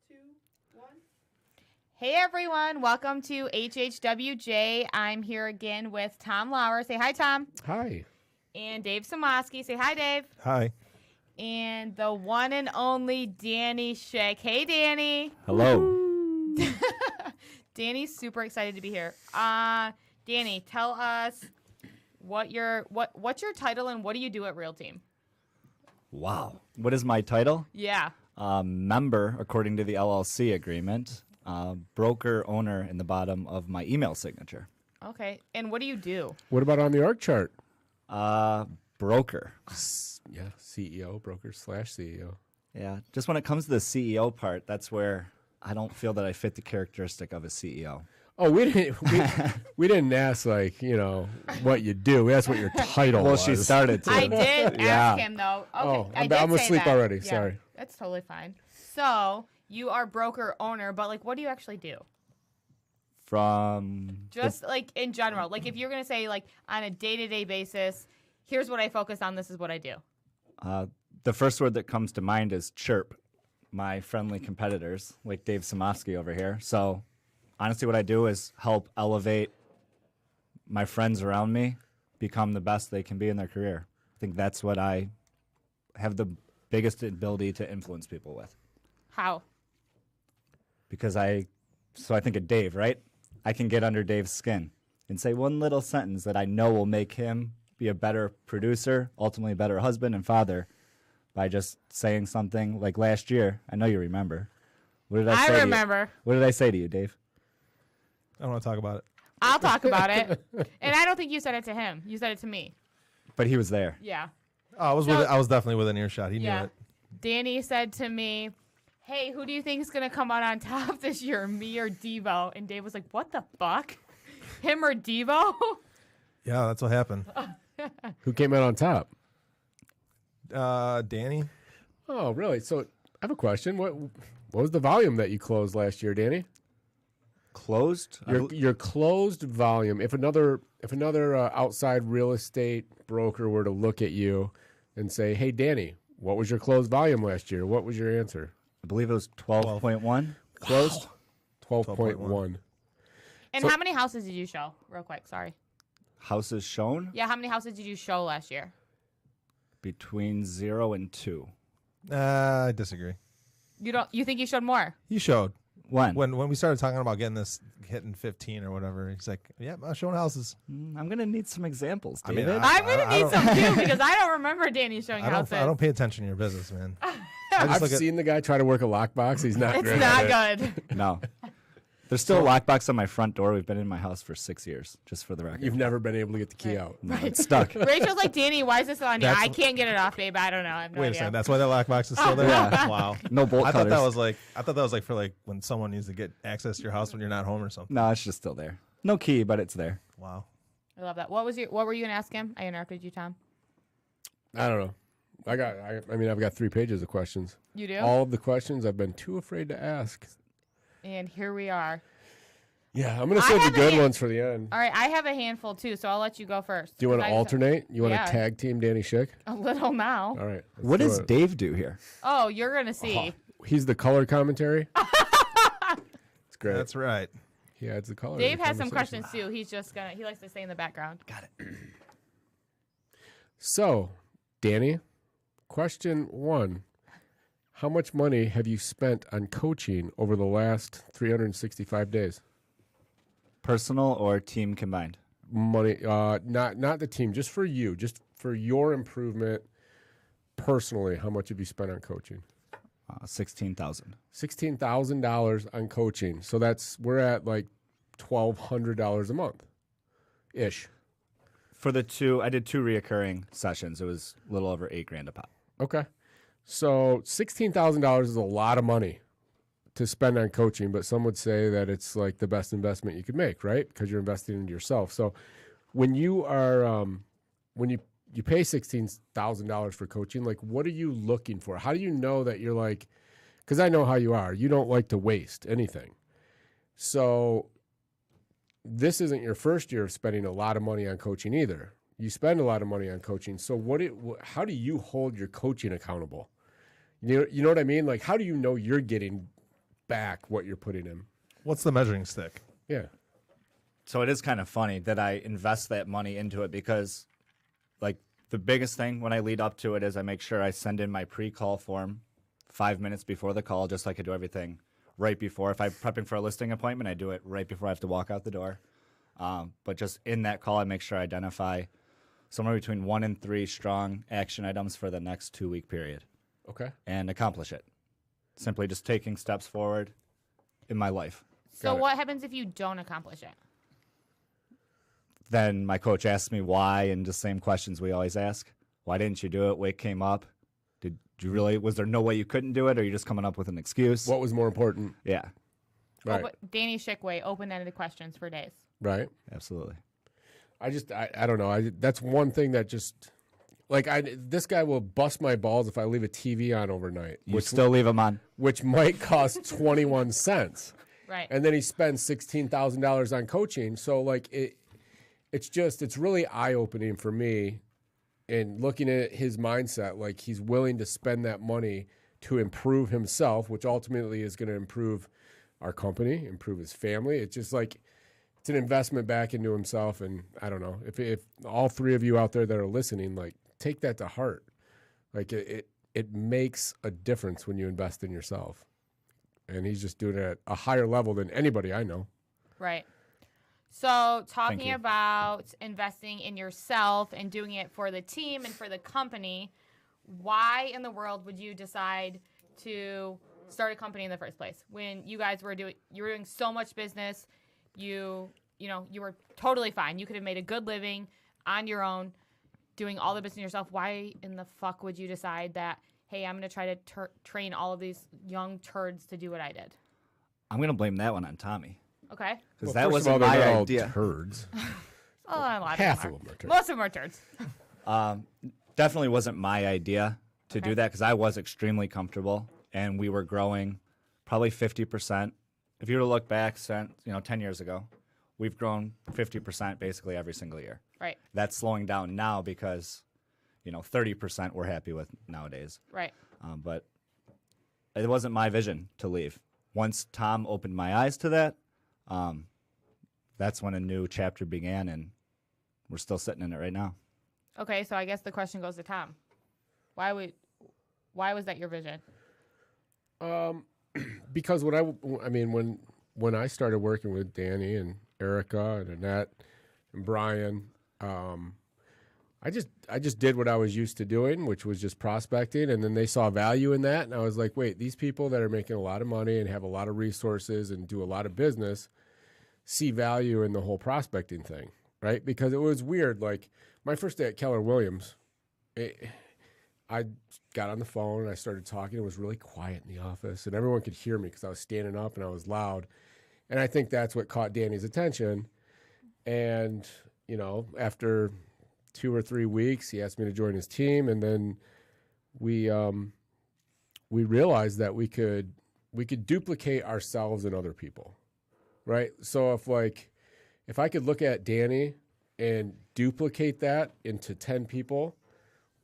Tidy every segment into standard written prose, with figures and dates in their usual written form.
2, 1. Hey everyone, welcome to HHWJ. I'm here again with Tom Lauer. Say hi, Tom. Hi. And Dave Samoski. Say hi, Dave. Hi. And the one and only Danny Shaq. Hey, Danny. Hello. Danny's super excited to be here. Danny, tell us what's your title and what do you do at Real Team? Wow. What is my title? Yeah. Member, according to the LLC agreement. Broker owner in the bottom of my email signature. Okay. And what do you do? What about on the org chart? Broker. Yeah, CEO, broker / CEO. Yeah. Just when it comes to the CEO part, that's where I don't feel that I fit the characteristic of a CEO. Oh, we didn't ask what you do. We asked what your title was. Well, she started to. I did ask him though. Okay. I'm asleep already. Yeah, Sorry. That's totally fine. So you are broker owner, but what do you actually do? Just in general, if you're gonna say on a day-to-day basis, here's what I focus on. This is what I do. The first word that comes to mind is chirp my friendly competitors, like Dave Samoski over here. So honestly, what I do is help elevate my friends around me become the best they can be in their career. I think that's what I have the biggest ability to influence people with. How? Because I think of Dave, right? I can get under Dave's skin and say one little sentence that I know will make him be a better producer, ultimately a better husband and father, by just saying something like last year. I know you remember. What did I say? I remember. What did I say to you, Dave? I don't want to talk about it. I'll talk about it. And I don't think you said it to him. You said it to me. But he was there. Yeah. Oh, I was definitely within earshot. He knew it. Danny said to me, hey, who do you think is going to come out on top this year, me or Devo? And Dave was like, what the fuck? Him or Devo? Yeah, that's what happened. Who came out on top? Danny. Oh, really? So I have a question. What was the volume that you closed last year, Danny? Closed? Your closed volume. If another outside real estate broker were to look at you and say, hey, Danny, what was your closed volume last year? What was your answer? I believe it was 12.1 closed. Wow. 12.1. And how many houses did you show? Real quick, sorry. Houses shown? Yeah, how many houses did you show last year? Between 0 and 2. I disagree. You think you showed more? He showed. When? When we started talking about hitting 15 or whatever, he's like, "Yep, I'm showing houses." I'm going to need some examples, I mean, David. I'm going to need some too because I don't remember Danny showing houses. I don't pay attention to your business, man. I've seen the guy try to work a lockbox. He's not It's great not at it. good. No. There's still a lockbox on my front door. We've been in my house for 6 years, just for the record. You've never been able to get the key out. No, it's stuck. Rachel's like, Danny, why is this on here? I can't get it off, babe. I don't know. I have no Wait a idea. second. That's why that lockbox is still there. Yeah. Wow. No bolt I cutters. thought that was for when someone needs to get access to your house when you're not home or something. No, it's just still there. No key, but it's there. Wow. I love that. What were you going to ask him? I interrupted you, Tom. I don't know. I've got 3 pages of questions. You do? All of the questions I've been too afraid to ask. And here we are. Yeah, I'm going to save the good ones for the end. All right, I have a handful too, so I'll let you go first. Do you want to alternate? You want to Yeah. tag team Danny Schick? A little now. All right. What do does it. Dave do here? Oh, you're going to see. He's the color commentary. It's great. That's right. He adds the color. Dave to the has some conversation. questions too. He likes to stay in the background. Got it. So, Danny, question 1. How much money have you spent on coaching over the last 365 days? Personal or team combined? Money, not the team, just for you, just for your improvement personally. How much have you spent on coaching? $16,000. $16,000 on coaching. So we're at like $1,200 a month, ish. For I did 2 reoccurring sessions. It was a little over $8,000 a pop. Okay, so $16,000 is a lot of money to spend on coaching, but some would say that it's like the best investment you could make, right? Because you're investing into yourself. So when you are, when you pay $16,000 for coaching, like what are you looking for? How do you know that you're like, because I know how you are, you don't like to waste anything. So this isn't your first year of spending a lot of money on coaching either. You spend a lot of money on coaching. So how do you hold your coaching accountable? You know what I mean? Like, how do you know you're getting back what you're putting in. What's the measuring stick? Yeah. So it is kind of funny that I invest that money into it because, like, the biggest thing when I lead up to it is I make sure I send in my pre-call form 5 minutes before the call, just like I do everything right before. If I'm prepping for a listing appointment, I do it right before I have to walk out the door. But just in that call, I make sure I identify somewhere between 1 and 3 strong action items for the next 2-week period. Okay. And accomplish it. Simply just taking steps forward in my life. So what happens if you don't accomplish it? Then my coach asks me why, and the same questions we always ask. Why didn't you do it? What came up? Did you really? Was there no way you couldn't do it, or are you just coming up with an excuse? What was more important? Yeah, Right. Danny Schick way, open-ended questions for days. Right. absolutely. I don't know. That's one thing that just like this guy will bust my balls if I leave a TV on overnight, You still leave them on. which might cost 21 cents. Right. And then he spends $16,000 on coaching. So like it's really eye-opening for me in looking at his mindset. Like he's willing to spend that money to improve himself, which ultimately is going to improve our company, improve his family. It's just like it's an investment back into himself. And I don't know if all 3 of you out there that are listening, like take that to heart. Like it makes a difference when you invest in yourself. And he's just doing it at a higher level than anybody I know. Right. So talking you. about investing in yourself and doing it for the team and for the company, why in the world would you decide to start a company in the first place when you guys were doing so much business? You were totally fine. You could have made a good living on your own doing all the business yourself. Why in the fuck would you decide that, hey, I'm going to try to train all of these young turds to do what I did? I'm going to blame that one on Tommy. Okay. Because Well, that first of all, wasn't they're my not all idea. turds. A lot Half of of them are turds. Most of them are turds. Definitely wasn't my idea to Okay. do that because I was extremely comfortable and we were growing probably 50%. If you were to look back, 10 years ago, we've grown 50% basically every single year. Right. That's slowing down now because, 30% we're happy with nowadays. Right. But it wasn't my vision to leave. Once Tom opened my eyes to that, that's when a new chapter began, and we're still sitting in it right now. Okay, so I guess the question goes to Tom. Why was that your vision? Because when I started working with Danny and Erica and Annette and Brian, I just did what I was used to doing, which was just prospecting, and then they saw value in that, and I was like, wait, these people that are making a lot of money and have a lot of resources and do a lot of business see value in the whole prospecting thing, right? Because it was weird. Like my first day at Keller Williams, I got on the phone and I started talking. It was really quiet in the office, and everyone could hear me because I was standing up and I was loud. And I think that's what caught Danny's attention. And, after 2 or 3 weeks, he asked me to join his team. And then we realized that we could duplicate ourselves and other people, right? So if I could look at Danny and duplicate that into 10 people,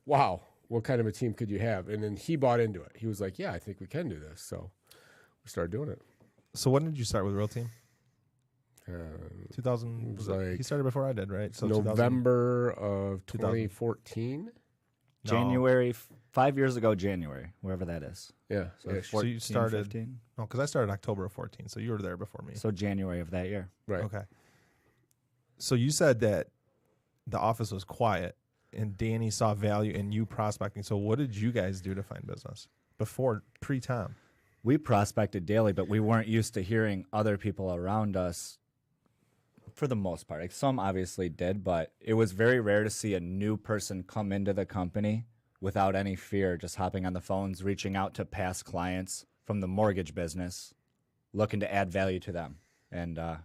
wow, what kind of a team could you have? And then he bought into it. He was like, yeah, I think we can do this. So we started doing it. So when did you start with Real Team? 2000 2000. was like He started before I did, right? So November of 2014. No. January, 5 years ago, January, wherever that is. Yeah. So, ish. 14, you started- 15? No, because I started October of 14, so you were there before me. So January of that year. Right. Okay. So you said that the office was quiet and Danny saw value in you prospecting. So what did you guys do to find business pre-Tom? We prospected daily, but we weren't used to hearing other people around us for the most part. Like some obviously did, but it was very rare to see a new person come into the company without any fear, just hopping on the phones, reaching out to past clients from the mortgage business, looking to add value to them. And I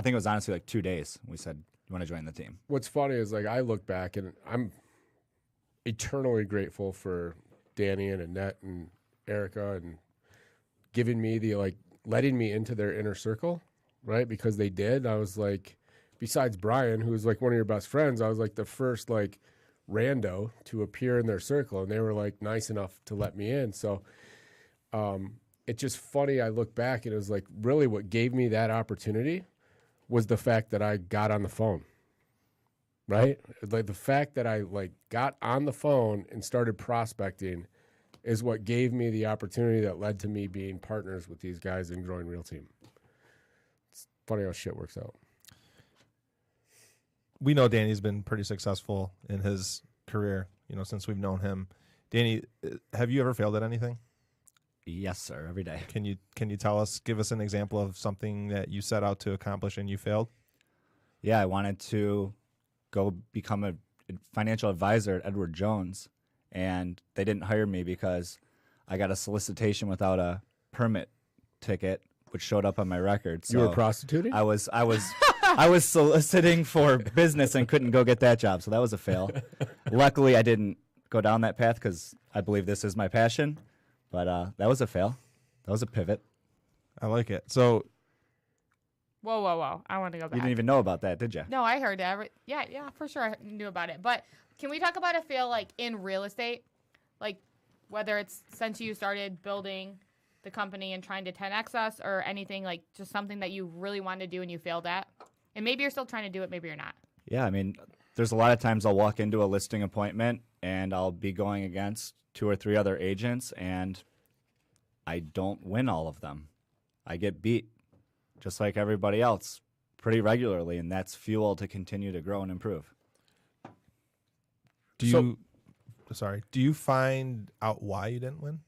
think it was honestly like 2 days. We said, you want to join the team? What's funny is I look back and I'm eternally grateful for Danny and Annette and Erica and giving me letting me into their inner circle, right? Because they did. I was like, besides Brian, who's like one of your best friends, I was like the first rando to appear in their circle, and they were like nice enough to let me in. So it's just funny. I look back and it was like really what gave me that opportunity was the fact that I got on the phone. Right? Like the fact that I like got on the phone and started prospecting is what gave me the opportunity that led to me being partners with these guys and growing Real Team. It's funny how shit works out. We know Danny's been pretty successful in his career, since we've known him. Danny, have you ever failed at anything? Yes, sir. Every day. Can you give us an example of something that you set out to accomplish and you failed? Yeah, I wanted to go become a financial advisor at Edward Jones, and they didn't hire me because I got a solicitation without a permit ticket, which showed up on my record. So You were prostituting? I was soliciting for business and couldn't go get that job, so that was a fail. Luckily, I didn't go down that path because I believe this is my passion, but that was a fail. That was a pivot. I like it. So Whoa. I want to go back. You didn't even know about that, did you? No, I heard that. Yeah, for sure I knew about it. But can we talk about a fail like in real estate? Like whether it's since you started building the company and trying to 10x us or anything, like just something that you really wanted to do and you failed at? And maybe you're still trying to do it, maybe you're not. Yeah, I mean, there's a lot of times I'll walk into a listing appointment and I'll be going against 2 or 3 other agents and I don't win all of them. I get beat just like everybody else pretty regularly, and that's fuel to continue to grow and improve. do you find out why you didn't win?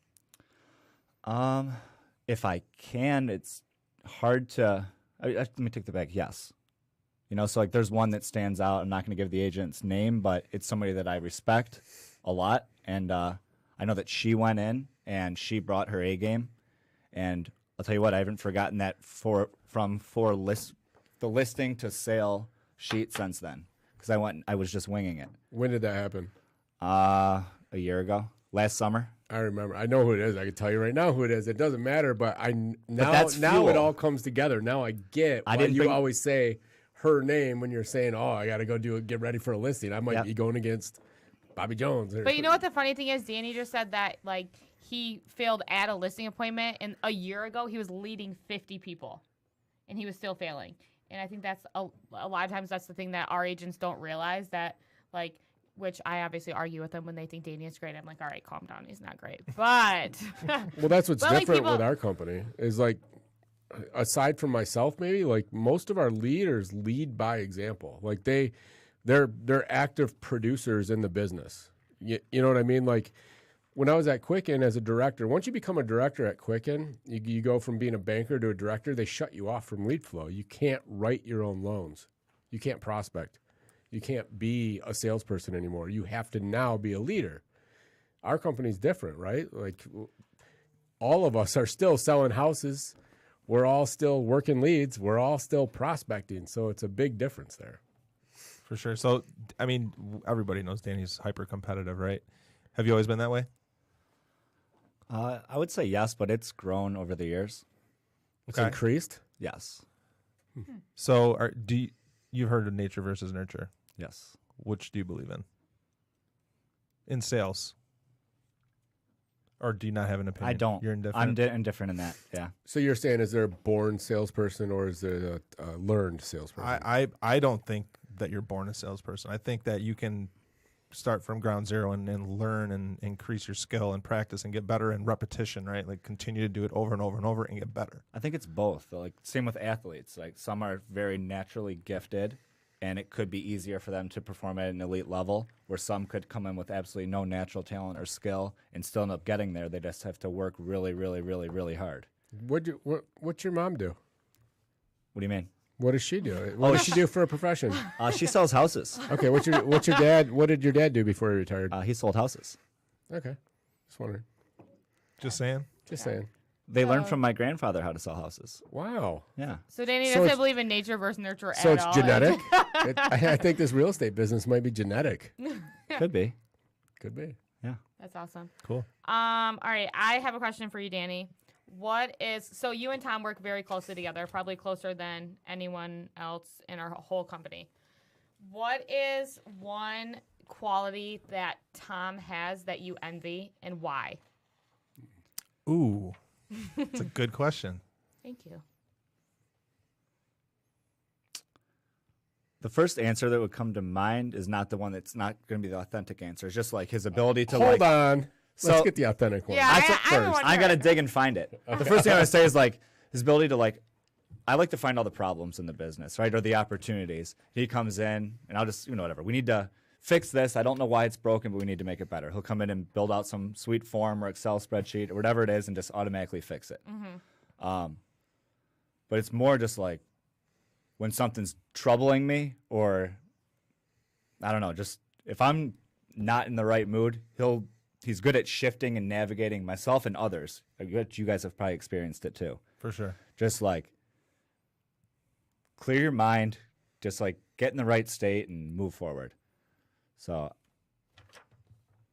If I can, it's hard to. Let me take that back. Yes, so like there's one that stands out. I'm not going to give the agent's name, but it's somebody that I respect a lot, and I know that she went in and she brought her A game, and I'll tell you what, I haven't forgotten that from the listing to sale sheet since then, because I was just winging it. When did that happen? A year ago, last summer. I remember. I know who it is. I can tell you right now who it is. It doesn't matter, but that's now fuel. it all comes together. Now I get why you always say her name when you're saying, "Oh, I got to go get ready for a listing." I might be going against Bobby Jones. But you know what the funny thing is? Danny just said that like he failed at a listing appointment, and a year ago he was leading 50 people, and he was still failing. And I think that's a lot of times that's the thing that our agents don't realize, that like, which I obviously argue with them when they think Danny is great. I'm like, all right, calm down. He's not great. But well, that's what's but, different like, with our company is like, aside from myself, maybe like most of our leaders lead by example. Like they're active producers in the business. You know what I mean? Like when I was at Quicken as a director, once you become a director at Quicken, you go from being a banker to a director, they shut you off from lead flow. You can't write your own loans. You can't prospect. You can't be a salesperson anymore. You have to now be a leader. Our company's different, right? Like all of us are still selling houses. We're all still working leads. We're all still prospecting. So it's a big difference there. For sure. So, I mean, everybody knows Danny's hyper competitive, right? Have you always been that way? I would say yes, but it's grown over the years. It's increased? Yes. So, you've heard of nature versus nurture? Yes. Which do you believe in sales? Or do you not have an opinion? I don't. You're indifferent? I'm indifferent in that, yeah. So you're saying, is there a born salesperson or is there a learned salesperson? I don't think that you're born a salesperson. I think that you can start from ground zero and learn and increase your skill and practice and get better in repetition, right? Like continue to do it over and over and over and get better. I think it's both. Like same with athletes. Like some are very naturally gifted, and it could be easier for them to perform at an elite level, where some could come in with absolutely no natural talent or skill and still end up getting there. They just have to work really, really, really, really hard. What's your mom do? What do you mean? What does she do? What does she do for a profession? She sells houses. Okay, what's your dad? What did your dad do before he retired? He sold houses. Okay, just wondering. Just saying. Just saying. They learned from my grandfather how to sell houses. Wow. Yeah. So Danny So doesn't believe in nature versus nurture at all. So it's genetic. I think this real estate business might be genetic. Could be. Could be. Yeah. That's awesome. Cool. All right, I have a question for you, Danny. So you and Tom work very closely together, probably closer than anyone else in our whole company. What is one quality that Tom has that you envy, and why? Ooh. It's a good question. Thank you. The first answer that would come to mind is not the one that's not going to be the authentic answer. It's just like his ability to Hold on. Let's So- get the authentic one. Yeah, I took I first. wonder. I got to dig and find it. The first thing I would say is like his ability to like, I like to find all the problems in the business, right? Or the opportunities. He comes in and I'll just, whatever. We need to fix this. I don't know why it's broken, but we need to make it better. He'll come in and build out some sweet form or Excel spreadsheet or whatever it is and just automatically fix it. But it's more just like when something's troubling me or I don't know, just if I'm not in the right mood, he's good at shifting and navigating myself and others. I bet you guys have probably experienced it too. For sure. Just like clear your mind, just like get in the right state and move forward. So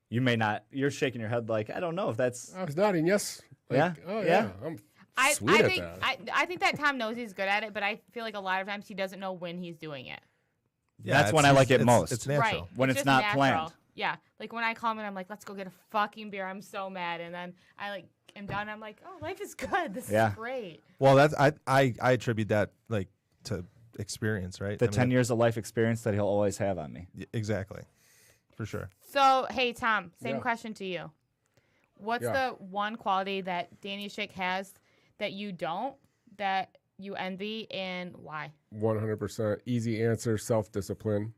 you may not, you're shaking your head like, I don't know if that's. I was nodding, yes. Like, Yeah? Oh, Yeah. I'm I sweet at think that. I think that Tom knows he's good at it, but I feel like a lot of times he doesn't know when he's doing it. That's when I like it most. It's natural. Right. When it's just not natural. planned. Yeah. Like when I call him and I'm like, let's go get a fucking beer. I'm so mad. And then I like am done. I'm like, oh, life is good. This Yeah. is great. Well, that's I attribute that like to experience, right? The I mean, 10 years of life experience that he'll always have on me. Exactly. For sure. So, hey, Tom, same Yeah. question to you. What's Yeah. the one quality that Danny Shaq has that you don't, that you envy, and why? 100% easy answer, self-discipline.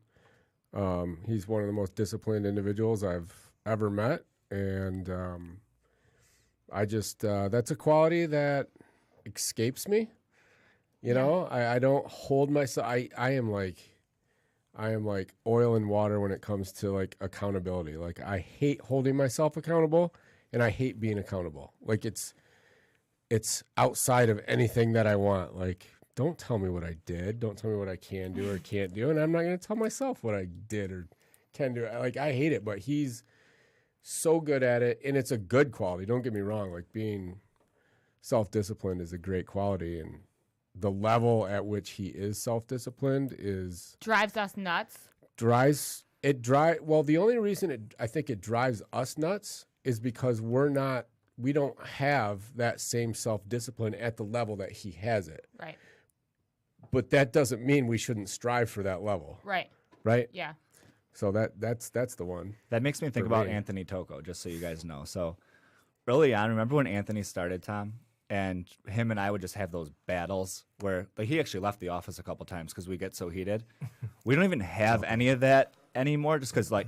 He's one of the most disciplined individuals I've ever met. And I just, that's a quality that escapes me. You know, I don't hold myself. I am like oil and water when it comes to like accountability. Like I hate holding myself accountable and I hate being accountable. Like it's outside of anything that I want. Like, don't tell me what I did. Don't tell me what I can do or can't do. And I'm not going to tell myself what I did or can do. Like, I hate it, but he's so good at it. And it's a good quality. Don't get me wrong. Like, being self-disciplined is a great quality. And the level at which he is self-disciplined is Drives us nuts. well, the only reason I think it drives us nuts is because we don't have that same self-discipline at the level that he has it. Right. But that doesn't mean we shouldn't strive for that level, Right. right? Yeah. So that's the one. That makes me think For about me. Anthony Tocco, just so you guys know. So early on, remember when Anthony started, Tom? And him and I would just have those battles where like he actually left the office a couple times because we get so heated. We don't even have any of that anymore just because like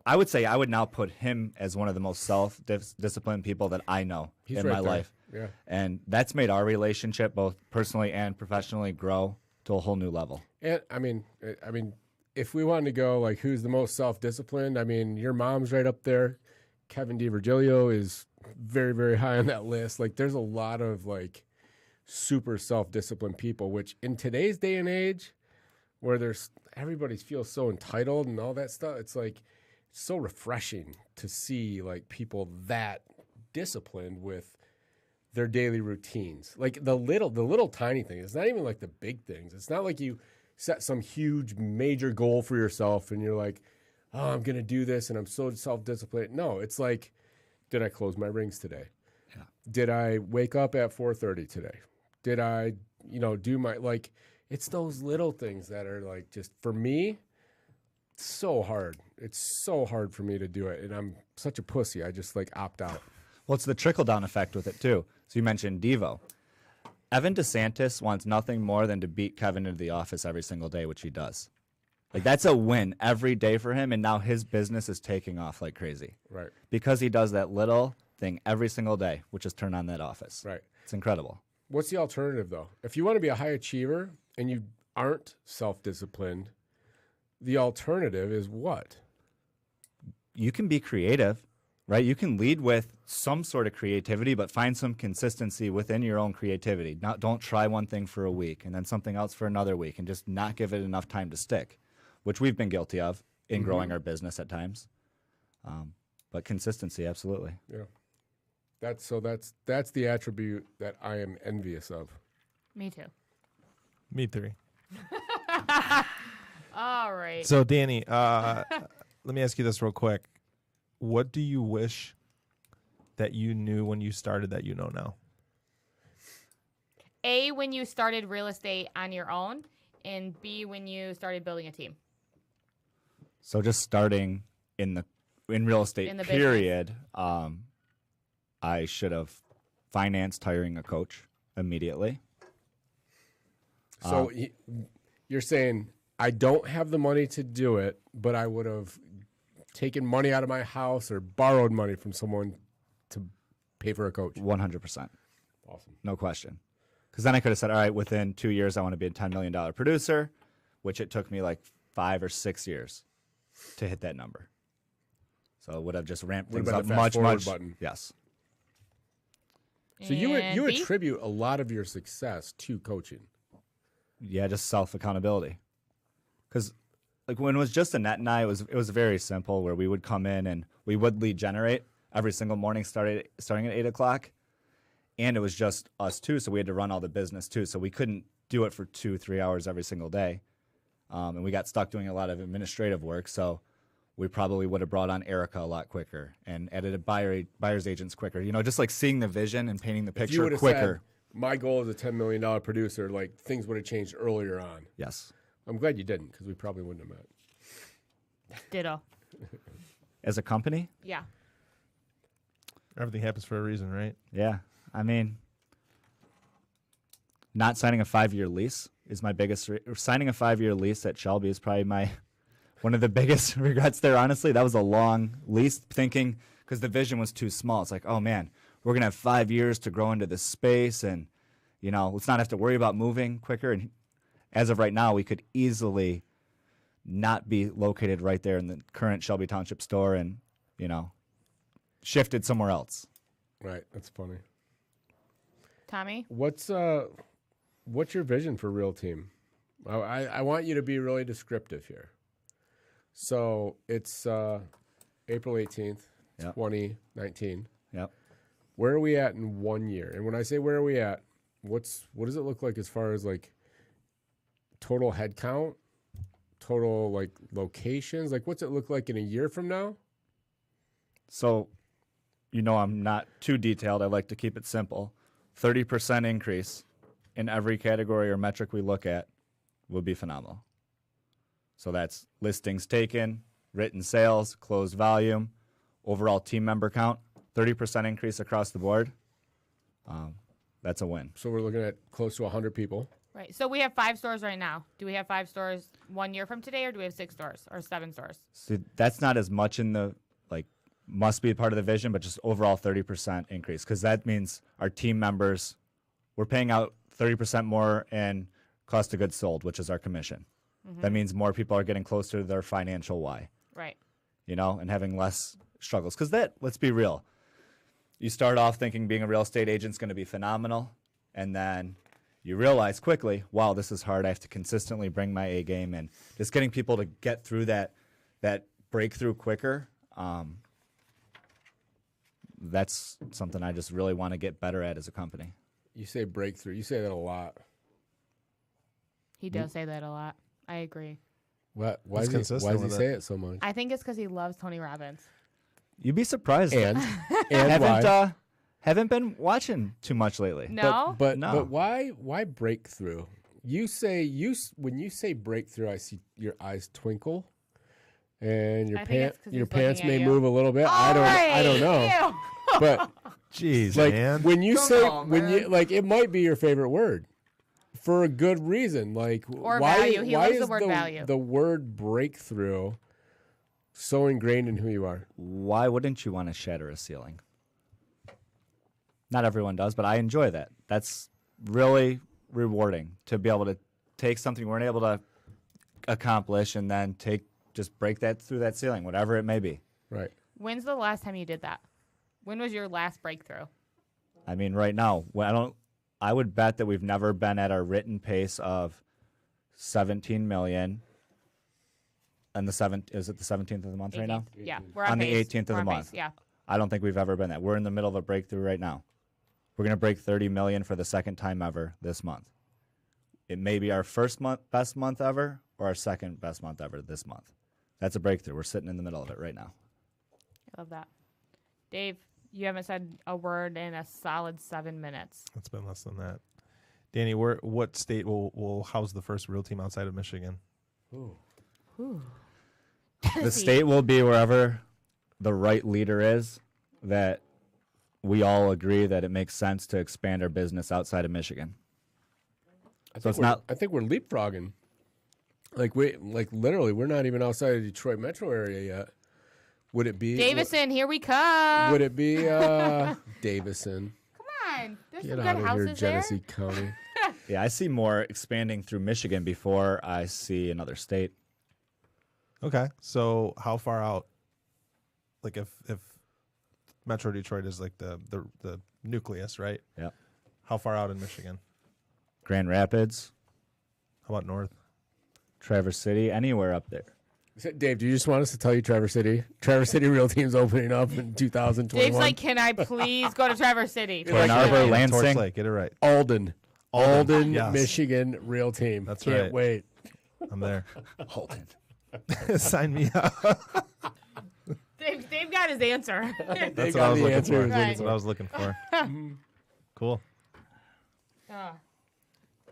I would say I would now put him as one of the most self-disciplined people that I know He's in right my there. life. Yeah. And that's made our relationship both personally and professionally grow to a whole new level. And I mean, if we wanted to go like who's the most self-disciplined, I mean, your mom's right up there. Kevin DiVirgilio is very, very high on that list. Like, there's a lot of like super self-disciplined people, which in today's day and age, where everybody feels so entitled and all that stuff, it's like it's so refreshing to see like people that disciplined with their daily routines. Like the little tiny things. It's not even like the big things. It's not like you set some huge major goal for yourself and you're like, oh, I'm gonna do this and I'm so self-disciplined. No, it's like, did I close my rings today? Yeah. Did I wake up at 4:30 today? Did I, do my, like, it's those little things that are like, just for me, so hard. It's so hard for me to do it. And I'm such a pussy. I just like opt out. Well, it's the trickle-down effect with it, too. So you mentioned Devo. Evan DeSantis wants nothing more than to beat Kevin into the office every single day, which he does. Like, that's a win every day for him, and now his business is taking off like crazy. Right. Because he does that little thing every single day, which is turn on that office. Right. It's incredible. What's the alternative, though? If you want to be a high achiever and you aren't self-disciplined, the alternative is what? You can be creative, right? You can lead with some sort of creativity, but find some consistency within your own creativity. Don't try one thing for a week and then something else for another week and just not give it enough time to stick, which we've been guilty of in growing our business at times. But consistency, absolutely. Yeah. That's the attribute that I am envious of. Me too. Me three. All right. So, Danny, let me ask you this real quick. What do you wish that you knew when you started that you know now? A, when you started real estate on your own, and B, when you started building a team. So just starting in real estate, In the period, I should have financed hiring a coach immediately. So you're saying I don't have the money to do it, but I would have taken money out of my house or borrowed money from someone to pay for a coach. 100%. Awesome. No question. Because then I could have said, all right, within 2 years, I want to be a $10 million producer, which it took me like 5 or 6 years to hit that number. So it would have just ramped things up much. Button. Yes. So you B? attribute a lot of your success to coaching. Yeah, just self-accountability. Because like when it was just Annette and I, it was very simple where we would come in and we would lead generate every single morning starting at 8 o'clock. And it was just us two, so we had to run all the business too. So we couldn't do it for 2-3 hours every single day. And we got stuck doing a lot of administrative work. So we probably would have brought on Erica a lot quicker and edited buyer's agents quicker. You know, just like seeing the vision and painting the If you picture would have quicker. said, my goal is a $10 million producer, like things would have changed earlier on. Yes. I'm glad you didn't, because we probably wouldn't have met. Ditto. As a company? Yeah. Everything happens for a reason, right? Yeah. I mean, not signing a 5-year lease is my biggest. Signing a 5-year lease at Shelby is probably one of the biggest regrets there, honestly. That was a long lease, thinking, because the vision was too small. It's like, oh, man, we're going to have 5 years to grow into this space, and, you know, let's not have to worry about moving quicker. And as of right now, we could easily not be located right there in the current Shelby Township store and, you know, shifted somewhere else. Right. That's funny. Tommy? What's your vision for Real Team? I want you to be really descriptive here. So it's April 18th, Yep. 2019. Yep. Where are we at in 1 year? And when I say where are we at, what does it look like as far as like total head count, total like locations? Like what's it look like in a year from now? So, you know, I'm not too detailed. I like to keep it simple. 30% increase in every category or metric we look at would be phenomenal. So that's listings taken, written sales, closed volume, overall team member count, 30% increase across the board. That's a win. So we're looking at close to 100 people. Right. So we have 5 stores right now. Do we have 5 stores 1 year from today, or do we have 6 stores or 7 stores? So that's not as much in the, like, must be part of the vision, but just overall 30% increase, because that means our team members, we're paying out 30% more in cost of goods sold, which is our commission. Mm-hmm. That means more people are getting closer to their financial why. Right. You know, and having less struggles. Because let's be real, you start off thinking being a real estate agent is going to be phenomenal, and then you realize quickly, wow, this is hard. I have to consistently bring my A game, and just getting people to get through that breakthrough quicker. That's something I just really want to get better at as a company. You say breakthrough. You say that a lot. He does say that a lot. I agree. Why He's does he consistent with say it. it so much? I think it's because he loves Tony Robbins. You'd be surprised. And why? Haven't been watching too much lately. No? But No. why breakthrough? When you say breakthrough, I see your eyes twinkle, and I think it's 'cause your he's pants looking may at you. move a little bit. All I don't right. know. Ew. But Jeez, like man. when you Come say on, when you man. like it might be your favorite word for a good reason. Like Or why value. He why loves the is word value. the word breakthrough so ingrained in who you are? Why wouldn't you want to shatter a ceiling? Not everyone does, but I enjoy that. That's really rewarding to be able to take something we weren't able to accomplish and then just break that through that ceiling, whatever it may be. Right. When's the last time you did that? When was your last breakthrough? I mean, right now, I would bet that we've never been at our written pace of 17 million. And is it the 17th of the month right now? 18th. Yeah, we're on On the pace. 18th of We're the on month. pace, yeah. I don't think we've ever been that. We're in the middle of a breakthrough right now. We're going to break 30 million for the second time ever this month. It may be our first best month ever or our second best month ever this month. That's a breakthrough. We're sitting in the middle of it right now. I love that. Dave, You haven't said a word in a solid 7 minutes. It's been less than that. Danny, what state will house the first real team outside of Michigan? Ooh. The state will be wherever the right leader is, that we all agree that it makes sense to expand our business outside of Michigan. I So it's not. I think we're leapfrogging. Like literally, we're not even outside of Detroit metro area yet. Would it be Davison, here we come. Would it be Davison? Come on. There's Get some out good of here, houses there. Genesee County. Yeah, I see more expanding through Michigan before I see another state. Okay, so how far out? Like if Metro Detroit is like the nucleus, right? Yeah. How far out in Michigan? Grand Rapids, How about north? Traverse City, anywhere up there. Dave, do you just want us to tell you Traverse City Real Team's opening up in 2021? Dave's like, can I please go to Traverse City? Ann Arbor, Torch Lansing. Lake, get it right. Alden, yes. Michigan Real Team. That's Can't right. wait. I'm there. Holden. Sign me up. Dave got his answer. That's got what I was the looking answer for. he was looking That's what I was looking for. Cool.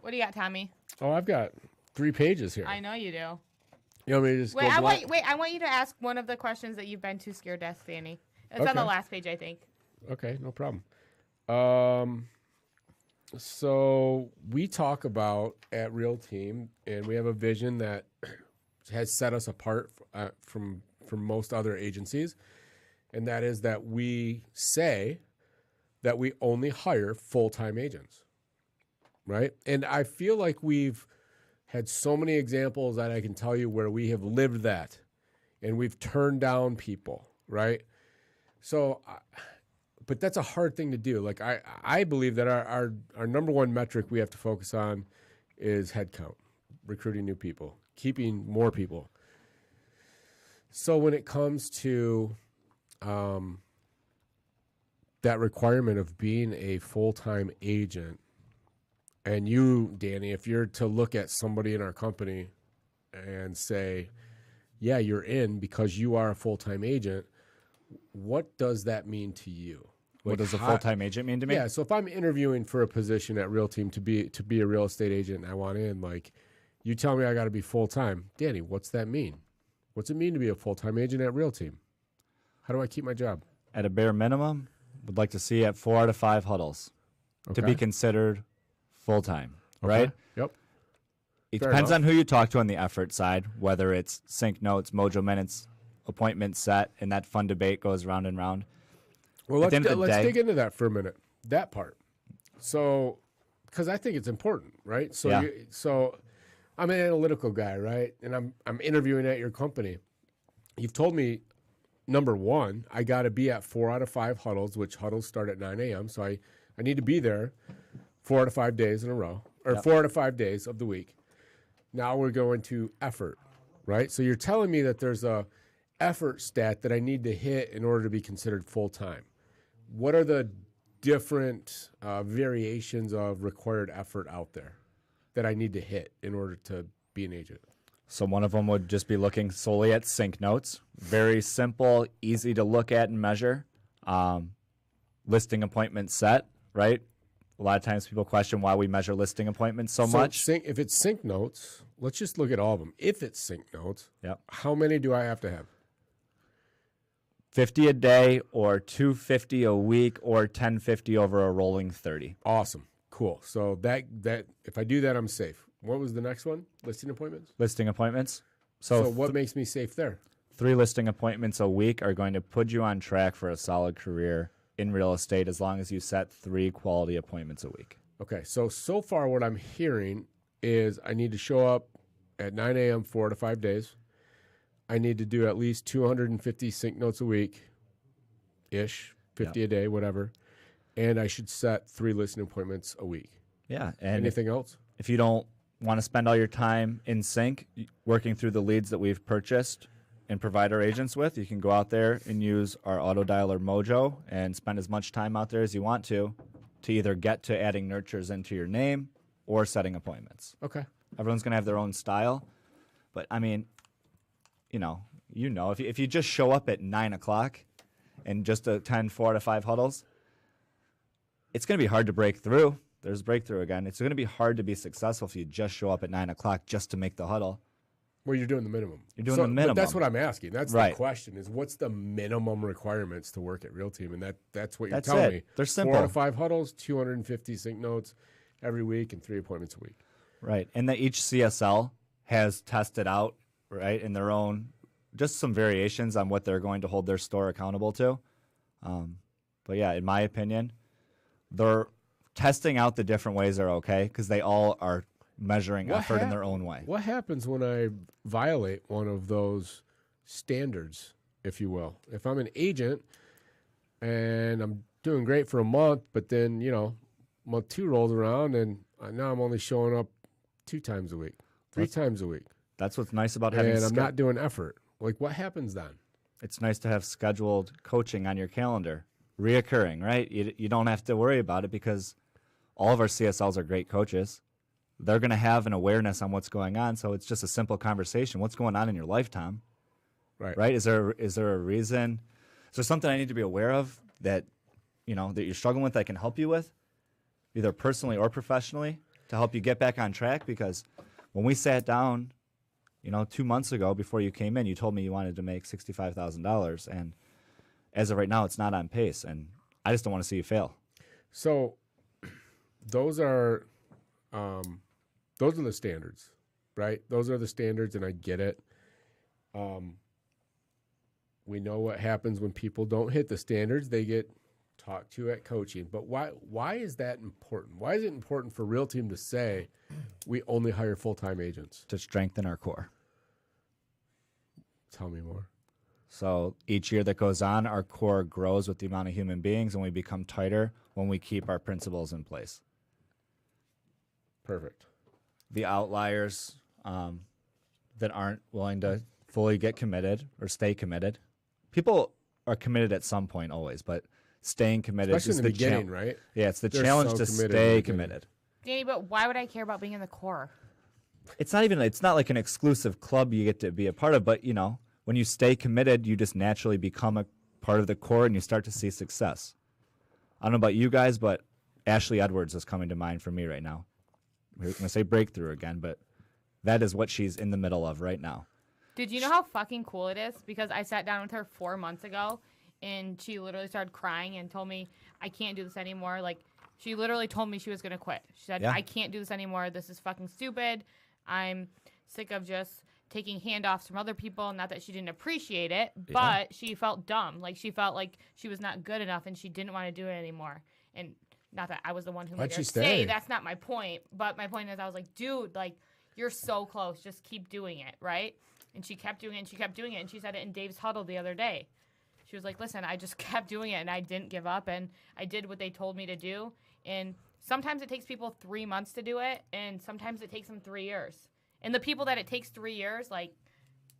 What do you got, Tommy? Oh, I've got 3 pages here. I know you do. You want me to just Wait, go I black? want you to ask one of the questions that you've been too scared to ask Danny. It's on Okay. the last page, I think. Okay, no problem. So we talk about at Real Team, and we have a vision that has set us apart from most other agencies, and that is that we say that we only hire full-time agents, right? And I feel like we've had so many examples that I can tell you where we have lived that, and we've turned down people, right? So, but that's a hard thing to do. Like I believe that our number one metric we have to focus on is headcount, recruiting new people, keeping more people. So when it comes to that requirement of being a full-time agent, and you, Danny, if you're to look at somebody in our company and say, yeah, you're in because you are a full-time agent, what does that mean to you? What does a full-time agent mean to me? Yeah, so if I'm interviewing for a position at Real Team to be a real estate agent and I want in, like, you tell me I got to be full-time. Danny, what's that mean? What's it mean to be a full-time agent at Real Team? How do I keep my job? At a bare minimum, would like to see at 4 out of 5 huddles to be considered full-time, right? Yep. It Fair depends enough. on who you talk to on the effort side, whether it's sync notes, mojo minutes, appointment set, and that fun debate goes round and round. Well, At the end of the let's day- dig into that for a minute, that part. So, because I think it's important, right? So, Yeah. so I'm an analytical guy, right? And I'm interviewing at your company. You've told me, number one, I got to be at 4 out of 5 huddles, which huddles start at 9 a.m. So I need to be there 4 out of 5 days in a row, or Yep. 4 out of 5 days of the week. Now we're going to effort, right? So you're telling me that there's a effort stat that I need to hit in order to be considered full-time. What are the different variations of required effort out there that I need to hit in order to be an agent? So one of them would just be looking solely at sync notes. Very simple, easy to look at and measure. Listing appointment set, right? A lot of times people question why we measure listing appointments so much. If it's sync notes, let's just look at all of them. If it's sync notes, Yep. how many do I have to have? 50 a day or 250 a week or 1050 over a rolling 30. Awesome. Cool. So that if I do that, I'm safe. What was the next one? Listing appointments? Listing appointments. So what makes me safe there? 3 listing appointments a week are going to put you on track for a solid career in real estate as long as you set 3 quality appointments a week. Okay. So far what I'm hearing is I need to show up at 9 a.m. 4 to 5 days. I need to do at least 250 sync notes a week-ish, 50 a day, whatever. And I should set 3 listing appointments a week. Yeah. And Anything else? if you don't want to spend all your time in sync working through the leads that we've purchased and provide our agents with, you can go out there and use our auto dialer Mojo and spend as much time out there as you want to either get to adding nurtures into your name or setting appointments. Okay. Everyone's going to have their own style. But, I mean, if you just show up at 9 o'clock and just attend 4 out of 5 huddles, it's going to be hard to break through. There's breakthrough again. It's going to be hard to be successful if you just show up at 9 o'clock just to make the huddle. Well, you're doing the minimum. You're doing the minimum. But that's what I'm asking. That's Right. the question: is what's the minimum requirements to work at Real Team? And that's what you're That's telling it. me. They're 4 out of simple. 5 huddles, 250 sync notes every week, and 3 appointments a week. Right. And that each CSL has tested out, right, in their own, just some variations on what they're going to hold their store accountable to. But yeah, in my opinion, they're testing out the different ways are okay because they all are measuring effort in their own way. What happens when I violate one of those standards, if you will? If I'm an agent and I'm doing great for a month, but then, month 2 rolls around and now I'm only showing up 2 times a week, 3 times a week. That's what's nice about having and I'm not doing effort. Like, what happens then? It's nice to have scheduled coaching on your calendar, reoccurring, right? You don't have to worry about it because all of our CSLs are great coaches. They're going to have an awareness on what's going on, so it's just a simple conversation. What's going on in your life, Tom? Right. Is there a reason? Is there something I need to be aware of that that you're struggling with that I can help you with, either personally or professionally, to help you get back on track? Because when we sat down, 2 months ago before you came in, you told me you wanted to make $65,000, and as of right now, it's not on pace, and I just don't want to see you fail. So those are the standards, right? Those are the standards, and I get it. We know what happens when people don't hit the standards. They get talked to at coaching. But why is that important? Why is it important for Real Team to say we only hire full-time agents? To strengthen our core. Tell me more. So each year that goes on, our core grows with the amount of human beings, and we become tighter when we keep our principles in place. Perfect. The outliers that aren't willing to fully get committed or stay committed. People are committed at some point always, but staying committed Especially is in the the beginning, right? Yeah, it's the They're challenge so to committed in the stay beginning. committed. Danny, but why would I care about being in the core? It's not like an exclusive club you get to be a part of, but when you stay committed, you just naturally become a part of the core and you start to see success. I don't know about you guys, but Ashley Edwards is coming to mind for me right now. We're going to say breakthrough again, but that is what she's in the middle of right now. Did you know how fucking cool it is? Because I sat down with her 4 months ago, and she literally started crying and told me, I can't do this anymore. Like, she literally told me she was going to quit. She said, Yeah. I can't do this anymore. This is fucking stupid. I'm sick of just taking handoffs from other people. Not that she didn't appreciate it, but she felt dumb. Like, she felt like she was not good enough, and she didn't want to do it anymore. And not that I was the one who Why'd made her she stay? say that's not my point. But my point is, I was like, dude, like, you're so close. Just keep doing it, right? And she kept doing it, and she kept doing it. And she said it in Dave's huddle the other day. She was like, listen, I just kept doing it, and I didn't give up, and I did what they told me to do. And sometimes it takes people 3 months to do it, and sometimes it takes them 3 years. And the people that it takes 3 years, like,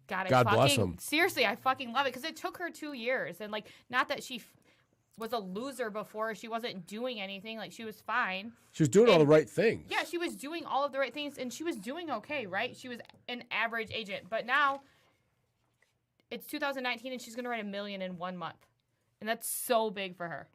God bless them. Seriously, I fucking love it, because it took her 2 years. And, like, not that she was a loser before. She wasn't doing anything. Like, she was fine. She was doing all the right things. Yeah, she was doing all of the right things, and she was doing okay, right? She was an average agent. But now it's 2019, and she's going to write $1 million in 1 month. And that's so big for her.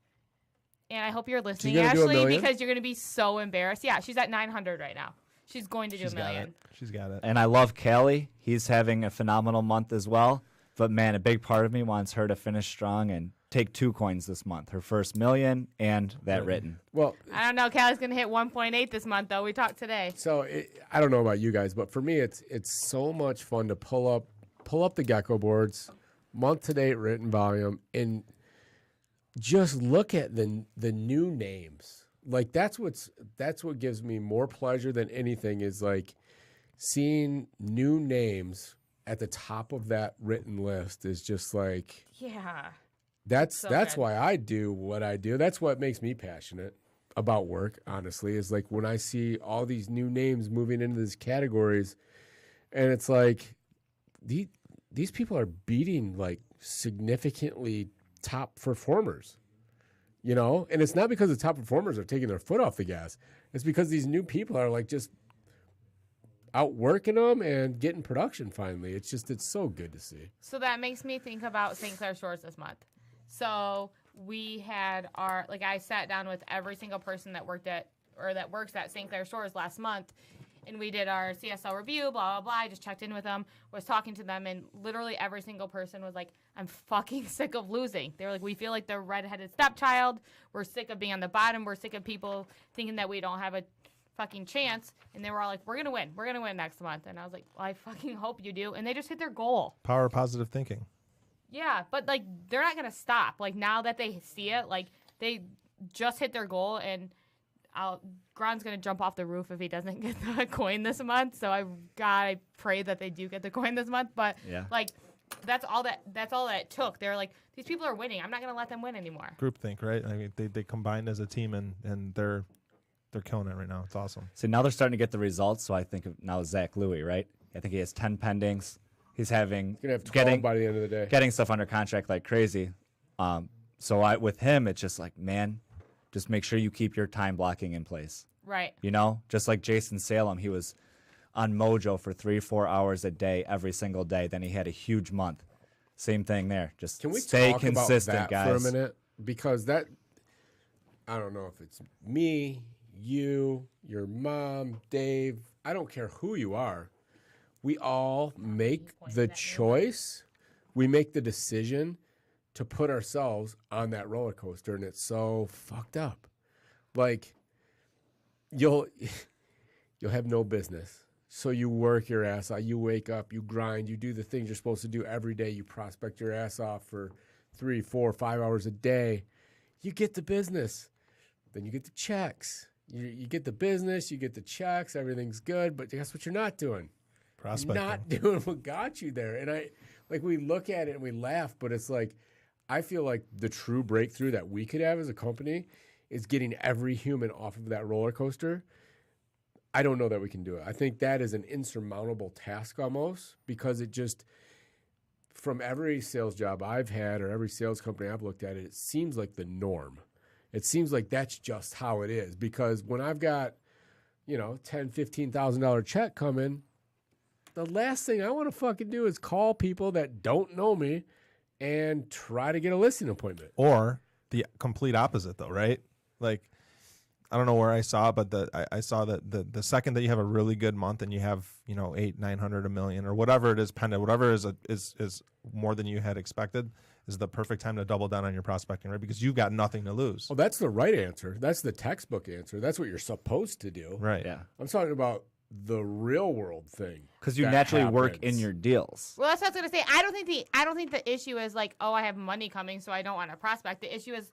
And I hope you're listening, gonna do $1 Ashley, million? because you're going to be so embarrassed. Yeah, she's at 900 right now. She's going to do $1 million. She's got it. And I love Callie. He's having a phenomenal month as well. But, man, a big part of me wants her to finish strong and take 2 coins this month, her first $1 million and that written. Well, I don't know. Callie's going to hit 1.8 this month, though. We talked today. so I don't know about you guys, but for me, it's so much fun to pull up the Gecko boards, month-to-date written volume, and just look at the new names. Like, that's what gives me more pleasure than anything is, like, seeing new names at the top of that written list is just like, Yeah. that's good. why I do what I do. That's what makes me passionate about work, honestly, is like when I see all these new names moving into these categories, and it's like these people are beating like significantly top performers, and it's not because the top performers are taking their foot off the gas. It's because these new people are like just outworking them and getting production finally. It's so good to see. So that makes me think about St. Clair Shores this month. So we had I sat down with every single person that works at St. Clair Stores last month, and we did our CSL review, blah, blah, blah. I just checked in with them, was talking to them, and literally every single person was like, I'm fucking sick of losing. They were like, we feel like the redheaded stepchild. We're sick of being on the bottom. We're sick of people thinking that we don't have a fucking chance. And they were all like, we're going to win. We're going to win next month. And I was like, well, I fucking hope you do. And they just hit their goal. Power of positive thinking. Yeah, but, like, they're not going to stop. Like, now that they see it, like, they just hit their goal, and Gron's going to jump off the roof if he doesn't get the coin this month. So I pray that they do get the coin this month. But, like, that's all that it took. They're like, these people are winning. I'm not going to let them win anymore. Groupthink, right? I mean, they combined as a team, and they're killing it right now. It's awesome. So now they're starting to get the results. So I think of now Zach Louis, right? I think he has 10 pendings. He's He's gonna have 12 by the end of the day. Getting stuff under contract like crazy. So with him, it's just like, man, just make sure you keep your time blocking in place. Right. You know, just like Jason Salem, he was on Mojo for 3-4 hours a day every single day. Then he had a huge month. Same thing there. Just Can we stay talk consistent, about that guys. for a minute? Because that, I don't know if it's me, you, your mom, Dave. I don't care who you are. We all make the choice. We make the decision to put ourselves on that roller coaster, and it's so fucked up. Like, you'll have no business. So you work your ass off. You wake up, you grind, you do the things you're supposed to do every day. You prospect your ass off for 3, 4, 5 hours a day. You get the business. Then you get the checks. You get the business, you get the checks, everything's good, but guess what you're not doing? Prospecting. Not doing what got you there. And we look at it and we laugh, but it's like, I feel like the true breakthrough that we could have as a company is getting every human off of that roller coaster. I don't know that we can do it. I think that is an insurmountable task almost, because it just, from every sales job I've had or every sales company I've looked at, it seems like the norm. It seems like that's just how it is, because when I've got, $10,000, $15,000 check coming, the last thing I want to fucking do is call people that don't know me and try to get a listing appointment. Or the complete opposite, though, right? Like, I don't know where I saw it, but I saw that the second that you have a really good month and you have 800, 900, $1 million, or whatever it is, whatever is more than you had expected, is the perfect time to double down on your prospecting, right? Because you've got nothing to lose. Well, that's the right answer. That's the textbook answer. That's what you're supposed to do. Right. Yeah. I'm talking about the real world thing. Because you that naturally work happens. in your deals. Well, that's what I was gonna say. I don't think the issue is like, oh, I have money coming, so I don't want to prospect. The issue is,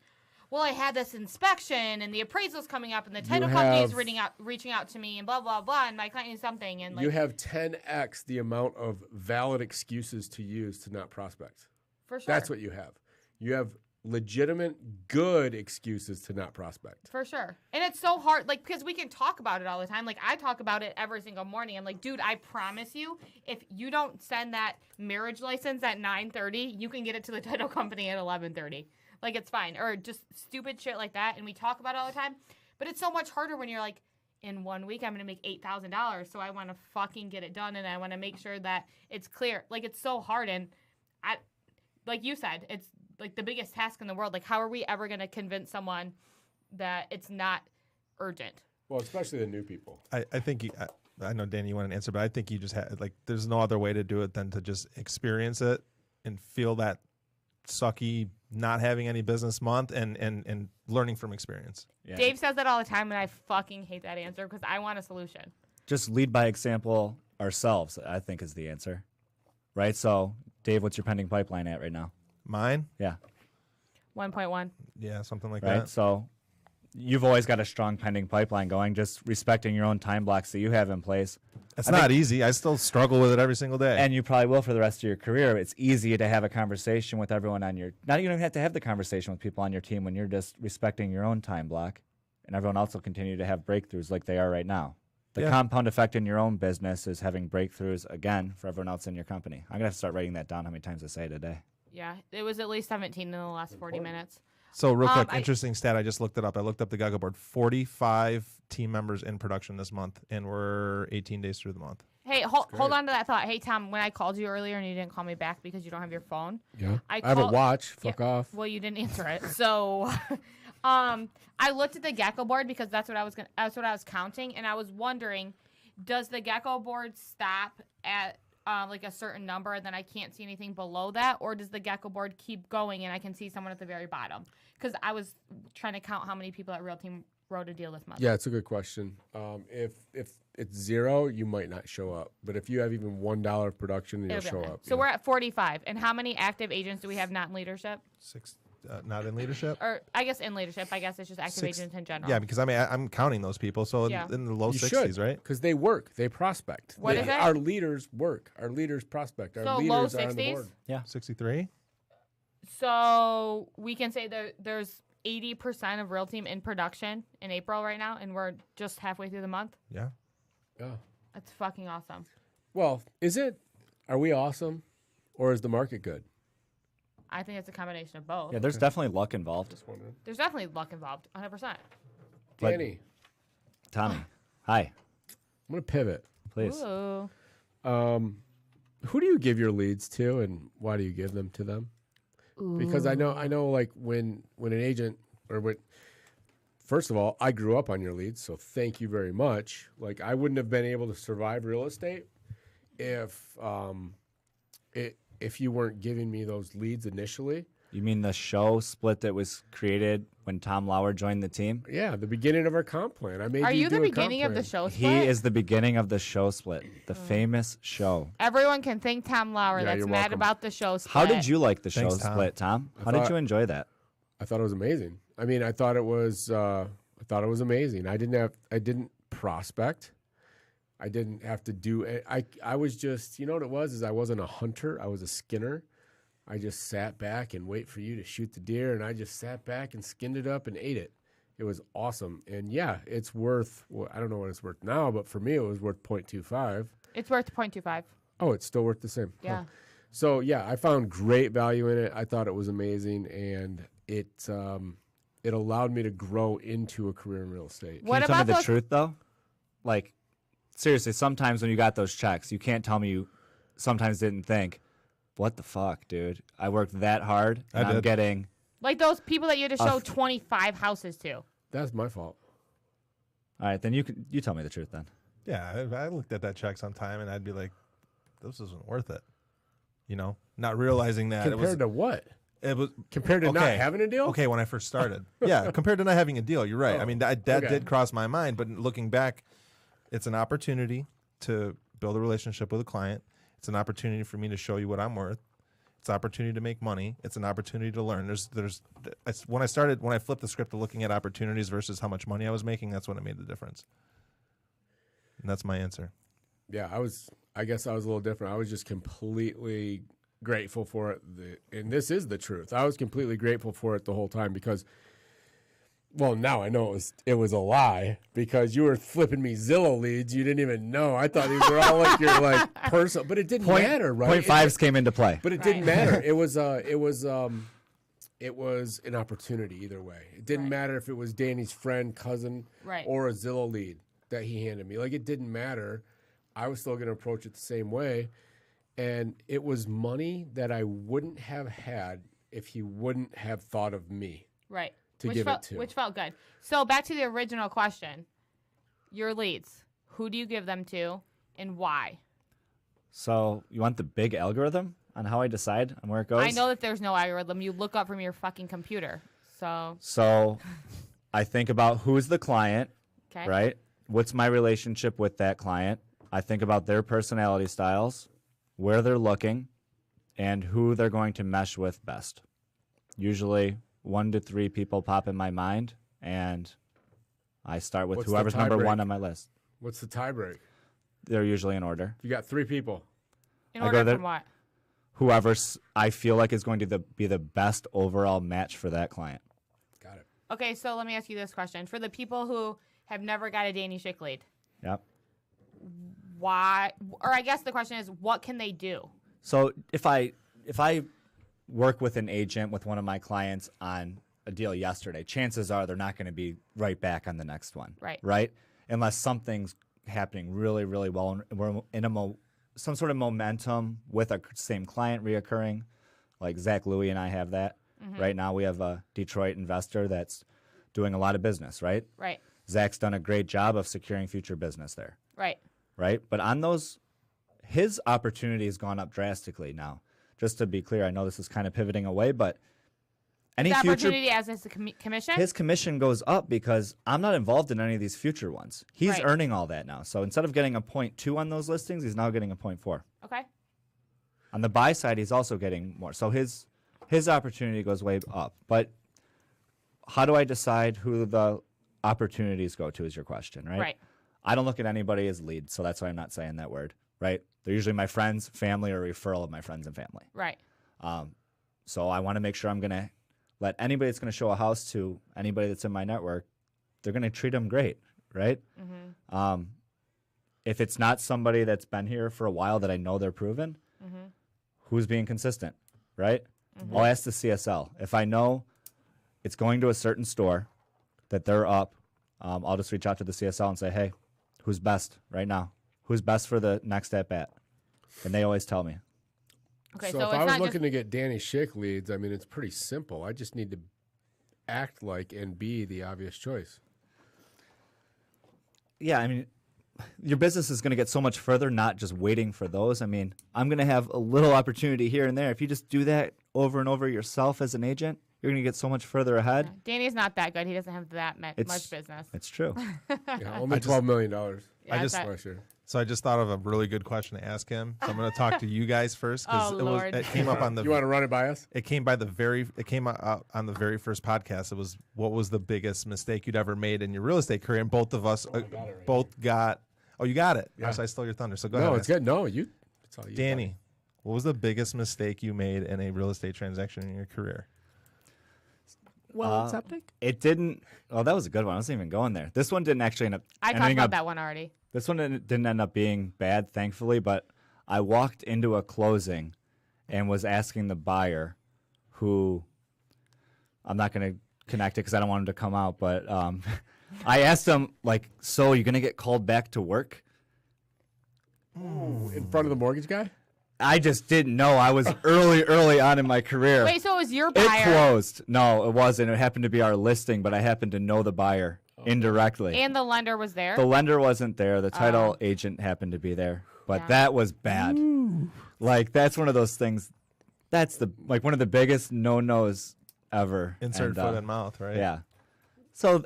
well, I had this inspection and the appraisal's coming up and the title company is reaching out to me and blah blah blah, and my client needs something, and like, you have 10x the amount of valid excuses to use to not prospect. for sure. That's what you have. You have legitimate, good excuses to not prospect. For sure. And it's so hard, like, because we can talk about it all the time. Like, I talk about it every single morning. I'm like, dude, I promise you, if you don't send that marriage license at 9:30, you can get it to the title company at 11:30. Like, it's fine. Or just stupid shit like that. And we talk about it all the time. But it's so much harder when you're like, in 1 week, I'm going to make $8,000. So I want to fucking get it done. And I want to make sure that it's clear. Like, it's so hard. And like you said, it's like the biggest task in the world. Like, how are we ever going to convince someone that it's not urgent? Well, especially the new people. I think I know, Danny, you want an answer, but I think you just had, like, there's no other way to do it than to just experience it and feel that sucky not having any business month and learning from experience. Yeah. Dave says that all the time, and I fucking hate that answer because I want a solution. Just lead by example ourselves, I think, is the answer. Right? So, Dave, what's your pending pipeline at right now? Mine? Yeah. 1.1. Yeah, something like Right? that. So, you've always got a strong pending pipeline going, just respecting your own time blocks that you have in place. It's not easy. I still struggle with it every single day. And you probably will for the rest of your career. It's easy to have a conversation with everyone on your... Not even have to have the conversation with people on your team when you're just respecting your own time block. And everyone else will continue to have breakthroughs like they are right now. The compound effect in your own business is having breakthroughs, again, for everyone else in your company. I'm going to have to start writing that down how many times I say it a day. Yeah, it was at least 17 in the last 40 minutes. So real quick, interesting stat. I just looked it up. I looked up the Guggle board. 45 team members in production this month, and we're 18 days through the month. Hey, hold on to that thought. Hey, Tom, when I called you earlier and you didn't call me back because you don't have your phone. Yeah. I have a watch. Fuck off. Well, you didn't answer it. So, I looked at the gecko board because that's what I was counting, and I was wondering, does the gecko board stop at like a certain number and then I can't see anything below that, or does the gecko board keep going and I can see someone at the very bottom? Because I was trying to count how many people at Real Team wrote a deal this month. Yeah, it's a good question. If it's 0, you might not show up. But if you have even $1 of production, you'll show up. So we're at 45. And how many active agents do we have not in leadership? 6, not in leadership. Or I guess in leadership. I guess it's just active agents in general. Yeah, because I'm counting those people. So Yeah. in the low You 60s, should, right? because they work. They prospect. What is it? Our leaders work. Our leaders prospect. Our So leaders low are on the 60s? board. Yeah. 63. So we can say there's 80% of Real Team in production in April right now, and we're just halfway through the month. Yeah. Yeah. That's fucking awesome. Well, is it? Are we awesome, or is the market good? I think it's a combination of both. Yeah, there's definitely luck involved. Just wondering. There's definitely luck involved, 100%. But- Danny, Tommy, hi, I'm gonna pivot. please. Ooh. Who do you give your leads to, and why do you give them to them? Because I know, like when an agent or when, first of all, I grew up on your leads, so thank you very much. Like I wouldn't have been able to survive real estate if you weren't giving me those leads initially. You mean the show split that was created when Tom Lauer joined the team? Yeah, the beginning of our comp plan. I made Are you do the a comp beginning of the plan. show He split? is the beginning of the show split, the famous show. Everyone can thank Tom Lauer Yeah, that's you're mad welcome. about the show split. How did you like the Thanks, show Tom. split, Tom? How thought- did you enjoy that? I thought it was amazing. I mean, I thought it was amazing. I didn't prospect. I didn't have to do it. I was just, you know what it was, is I wasn't a hunter. I was a skinner. I just sat back and wait for you to shoot the deer, and I just sat back and skinned it up and ate it. It was awesome. And yeah, it's worth, well, I don't know what it's worth now, but for me it was worth 0.25. It's worth 0.25. Oh, it's still worth the same. Huh. Yeah. So yeah, I found great value in it. I thought it was amazing, and it allowed me to grow into a career in real estate. What Can you tell me about the those? truth though? Like, seriously, sometimes when you got those checks, you can't tell me you sometimes didn't think, what the fuck, dude? I worked that hard, and I I'm did. Oh. getting. Like those people that you had to show 25 houses to. That's my fault. All right, then you tell me the truth then. Yeah, I looked at that check sometime and I'd be like, this isn't worth it. You know, not realizing that Compared to what? it was Compared to not Okay. having a deal? okay when I first started. Yeah, compared to not having a deal, you're right. I mean, that okay. did cross my mind, but looking back, it's an opportunity to build a relationship with a client. It's an opportunity for me to show you what I'm worth. It's an opportunity to make money. It's an opportunity to learn. When I flipped the script to looking at opportunities versus how much money I was making, that's when it made the difference. And that's my answer. Yeah, I guess I was a little different. I was just completely grateful for it. And this is the truth. I was completely grateful for it the whole time because, well, now I know it was a lie because you were flipping me Zillow leads. You didn't even know. I thought these were all like your like personal, but it didn't matter, right? Point fives came into play. But it didn't matter. It was an opportunity either way. It didn't matter if it was Danny's friend, cousin, Right. or a Zillow lead that he handed me. Like it didn't matter. I was still going to approach it the same way, and it was money that I wouldn't have had if he wouldn't have thought of me. Right. To which give felt, it to. Which felt good. So back to the original question. Your leads. Who do you give them to and why? So you want the big algorithm on how I decide on where it goes? I know that there's no algorithm. You look up from your fucking computer. So I think about who's the client, Okay. right? What's my relationship with that client? I think about their personality styles, where they're looking, and who they're going to mesh with best. Usually 1 to 3 people pop in my mind, and I start with What's the whoever's tie number break? 1 on my list. What's the tie break? They're usually in order. You got 3 people. In I order go there- from what? Whoever I feel like is going to be the best overall match for that client. Got it. Okay, so let me ask you this question. For the people who have never got a Danny Schick lead, Yep. why, or I guess the question is, what can they do? So if I work with an agent with one of my clients on a deal yesterday, chances are they're not going to be right back on the next one. Right. Right? Unless something's happening really, really well. And we're in some sort of momentum with a same client reoccurring. Like Zach Louie and I have that. Right now we have a Detroit investor that's doing a lot of business, right? Right. Zach's done a great job of securing future business there. Right. Right? But on those, his opportunity has gone up drastically now. Just to be clear, I know this is kind of pivoting away, but any The future opportunity as his commission? his commission goes up because I'm not involved in any of these future ones. He's Right. earning all that now. So instead of getting a 0.2 on those listings, he's now getting a 0.4. Okay. On the buy side, he's also getting more. So his opportunity goes way up. But how do I decide who the opportunities go to is your question, right? Right. I don't look at anybody as leads, so that's why I'm not saying that word, right? They're usually my friends, family, or referral of my friends and family. Right. So I want to make sure I'm going to let anybody that's going to show a house to anybody that's in my network, they're going to treat them great, right? If it's not somebody that's been here for a while that I know they're proven, who's being consistent, right? I'll ask the CSL. If I know it's going to a certain store that they're up, I'll just reach out to the CSL and say, hey, who's best right now? Who's best for the next at-bat? And they always tell me. Okay. So So, if it's I was not looking to get Danny Schick leads, I mean, it's pretty simple. I just need to act like and be the obvious choice. Yeah, I mean, your business is going to get so much further, not just waiting for those. I mean, I'm going to have a little opportunity here and there. If you just do that over and over yourself as an agent, you're going to get so much further ahead. Danny's not that good. He doesn't have that much business. It's true. Yeah, only $12 million. Yeah, last year. So I just thought of a really good question to ask him. So I'm going to talk to you guys first Oh, Lord. it came up on the You want to run it by us? it came out on the very first podcast. It was what was the biggest mistake you'd ever made in your real estate career, and both of us both got. Oh, you got it. Yeah. So I stole your thunder. So go No, ahead. it's good. No, it's all you. Danny, what was the biggest mistake you made in a real estate transaction in your career? Well, septic. It didn't. Oh, that was a good one. I wasn't even going there. This one didn't actually end up. I talked ending about up, that one already. This one didn't end up being bad, thankfully. But I walked into a closing and was asking the buyer, who I'm not going to connect it because I don't want him to come out, but I asked him, like, so you're going to get called back to work? In front of the mortgage guy? I just didn't know. I was early on in my career. Wait, so it was your It buyer closed. No, it wasn't. It happened to be our listing, but I happened to know the buyer indirectly. and the lender was there? The lender wasn't there. The title agent happened to be there, but Yeah. that was bad. Like, that's one of those things. That's one of the biggest no-nos ever. Insert And, foot and mouth, right? Yeah. So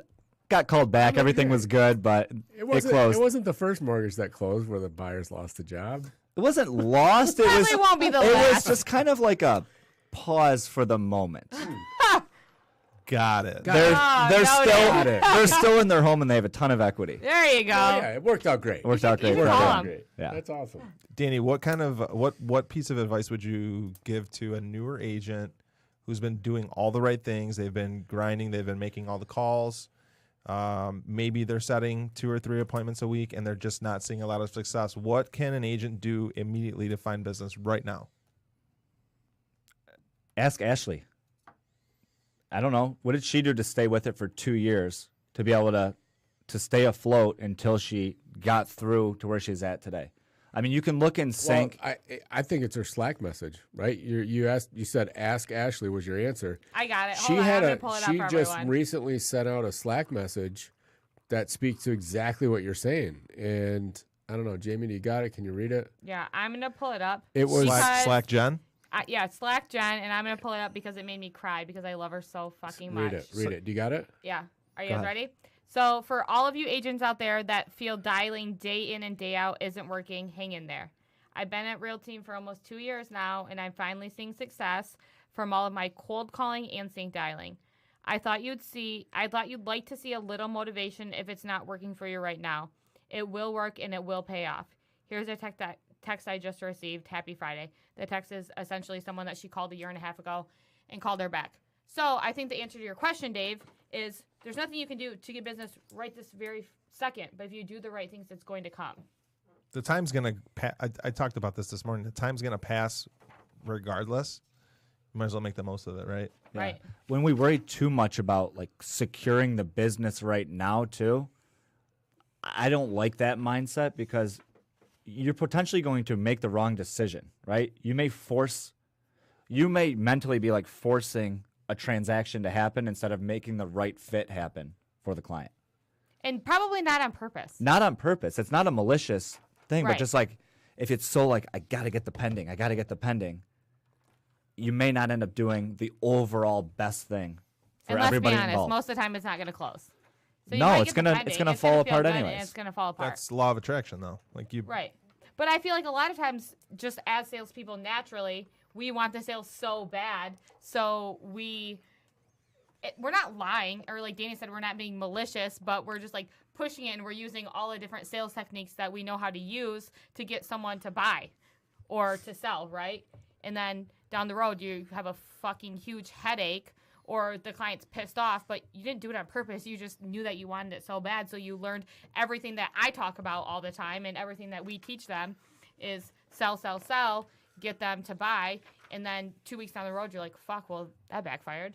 got called back. Everything was good, but it closed. It wasn't the first mortgage that closed where the buyers lost the job. It wasn't lost. It was. Probably won't be the It was last. just kind of like a pause for the moment. Got it. They're no, still no. they're still in their home and they have a ton of equity. There you go. Yeah, it worked out great. It worked out great. You for can call everyone. them. Yeah. That's awesome. Danny, what kind of what piece of advice would you give to a newer agent who's been doing all the right things? They've been grinding. They've been making all the calls. Maybe they're setting 2 or 3 appointments a week, and they're just not seeing a lot of success. What can an agent do immediately to find business right now? Ask Ashley. I don't know. What did she do to stay with it for 2 years to be able to stay afloat until she got through to where she's at today? I mean, you can look and sync. Well, I think it's her Slack message, right? You said ask Ashley was your answer. I got it. She Hold on, had I'm gonna pull it up she for just everyone. recently sent out a Slack message that speaks to exactly what you're saying. And I don't know, Jamie, do you got it? Can you read it? Yeah, I'm gonna pull it up. It was Because- Slack Jen? Yeah, Slack Jen, and I'm gonna pull it up because it made me cry because I love her so fucking much. Read it. Do you got it? Yeah. Are you Go guys ahead. ready? So for all of you agents out there that feel dialing day in and day out isn't working, hang in there. I've been at Real Team for almost 2 years now, and I'm finally seeing success from all of my cold calling and sync dialing. I thought you'd like to see a little motivation if it's not working for you right now. It will work and it will pay off. Here's a text I just received. Happy Friday. The text is essentially someone that she called a year and a half ago and called her back. So I think the answer to your question, Dave, is there's nothing you can do to get business right this very second. But if you do the right things, it's going to come. The time's going to I talked about this morning. The time's going to pass regardless. You might as well make the most of it, right? Yeah. Right. When we worry too much about like securing the business right now too, I don't like that mindset because you're potentially going to make the wrong decision, right? You may mentally be like forcing a transaction to happen instead of making the right fit happen for the client. And probably not on purpose. Not on purpose. It's not a malicious thing, Right. but just like if it's so like, I got to get the pending, you may not end up doing the overall best thing for And let's be everybody honest, involved. most of the time it's not going to close. So you No, might it's get the gonna- pending, it's gonna it's fall feel apart good, and anyways. it's going to fall apart. That's law of attraction, though. Like you, Right. But I feel like a lot of times, just as salespeople, naturally, we want the sales so bad. So we're not lying, or like Danny said, we're not being malicious, but we're just like pushing it, and we're using all the different sales techniques that we know how to use to get someone to buy or to sell, right? And then down the road, you have a fucking huge headache, or the client's pissed off, but you didn't do it on purpose. You just knew that you wanted it so bad, so you learned everything that I talk about all the time, and everything that we teach them is sell, sell, sell, get them to buy, and then 2 weeks down the road, you're like, fuck, well, that backfired.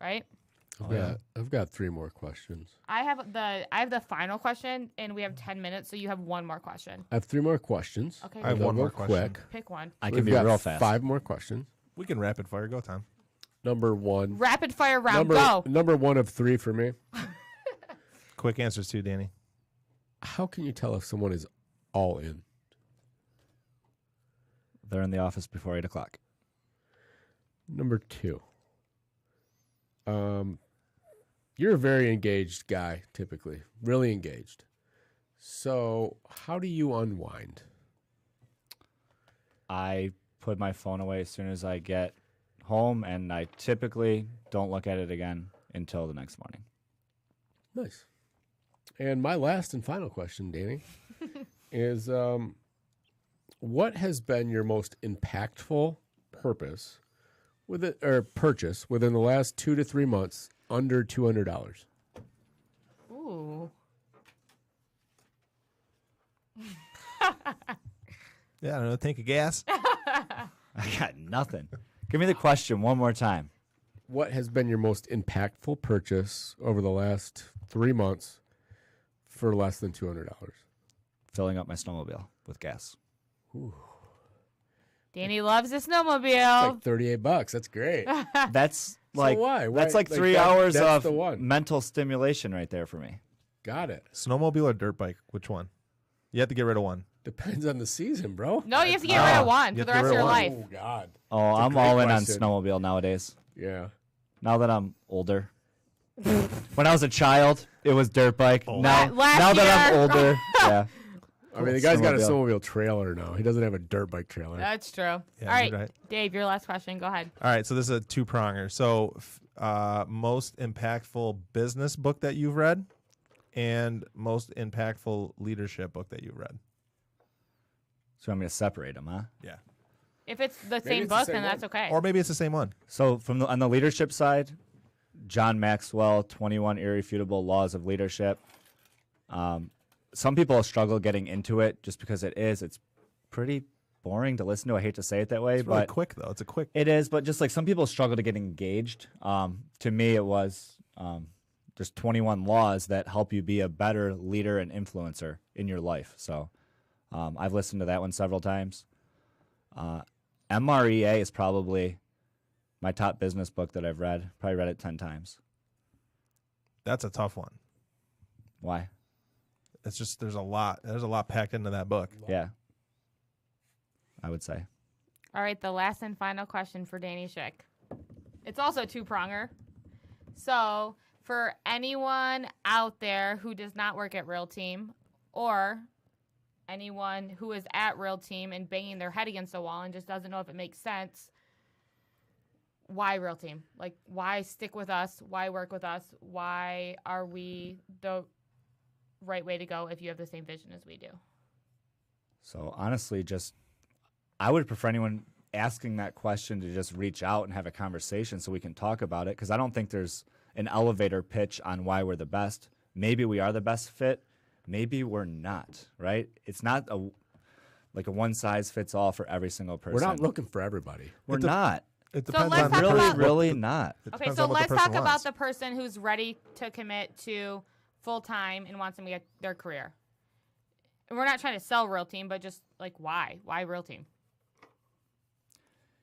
Right? I've got 3 more questions. I have the final question, and we have 10 minutes, so you have one more question. I have 3 more questions. Okay. I have They'll one go more question. quick. Pick one. I can We've be got real fast. 5 more questions. we can rapid fire go time. Number 1. Rapid fire round, go. Number 1 of 3 for me. Quick answers too, Danny. How can you tell if someone is all in? They're in the office before 8 o'clock. Number 2. You're a very engaged guy, typically. Really engaged. So how do you unwind? I put my phone away as soon as I get home, and I typically don't look at it again until the next morning. Nice. And my last and final question, Danny, is what has been your most impactful purchase within the last 2 to 3 months under $200? Ooh. Yeah, I don't know. Tank of gas. I got nothing. Give me the question one more time. What has been your most impactful purchase over the last 3 months for less than $200? Filling up my snowmobile with gas. Danny loves his snowmobile. It's like $38. That's great. That's like why? That's Why- like like 3 that- hours that's of the one. mental stimulation right there for me. Got it. Snowmobile or dirt bike? Which one? You have to get rid of one. Depends on the season, bro. No, you have to get rid of one you for have the to rest get of rid your of life. Oh, God. Oh, That's a I'm great all in question. on snowmobile nowadays. Yeah. Now that I'm older. When I was a child, it was dirt bike. Oh. Now Last that I'm year. older, yeah. I mean, the guy's got a Snowmobile. snowmobile trailer now. He doesn't have a dirt bike trailer. That's true. All Yeah, right, you're right. Dave, your last question. Go ahead. All right, so this is a 2-pronger. So, most impactful business book that you've read, and most impactful leadership book that you've read. So I'm going to separate them, huh? Yeah. If it's the same it's the book, same then that's one. okay. Or maybe it's the same one. So on the leadership side, John Maxwell, 21 Irrefutable Laws of Leadership. Some people struggle getting into it just because it's pretty boring to listen to. I hate to say it that way, It's really but quick, though. It's a quick. it is. But just like some people struggle to get engaged. To me, it was there's 21 laws that help you be a better leader and influencer in your life. So I've listened to that one several times. MREA is probably my top business book that I've read. Probably read it 10 times. That's a tough one. Why? It's just there's a lot packed into that book. Yeah. I would say. All right, the last and final question for Danny Schick. It's also 2-pronger. So, for anyone out there who does not work at Real Team, or anyone who is at Real Team and banging their head against the wall and just doesn't know if it makes sense, why Real Team? Like, why stick with us? Why work with us? Why are we the right way to go if you have the same vision as we do? So honestly, I would prefer anyone asking that question to just reach out and have a conversation so we can talk about it, because I don't think there's an elevator pitch on why we're the best. Maybe we are the best fit. Maybe we're not, right? It's not a one-size-fits-all for every single person. We're not looking for everybody. We're not. It So depends let's on the talk person. about- Really not. It Okay, depends so on what the let's person talk about wants. the person who's ready to commit to full-time and wants them to get their career? And we're not trying to sell Real Team, but just like why? Why Real Team?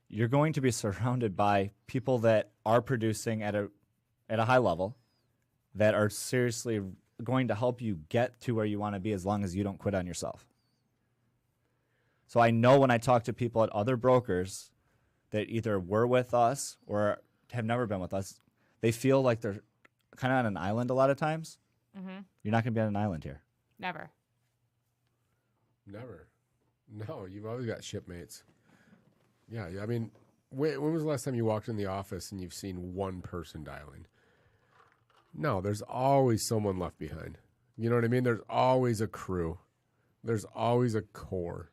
You're going to be surrounded by people that are producing at a high level, that are seriously going to help you get to where you want to be as long as you don't quit on yourself. So I know when I talk to people at other brokers that either were with us or have never been with us, they feel like they're kind of on an island a lot of times. Mm-hmm. You're not going to be on an island here. Never. Never. No, you've always got shipmates. Yeah, I mean, when was the last time you walked in the office and you've seen one person dialing? No, there's always someone left behind. You know what I mean? There's always a crew. There's always a core.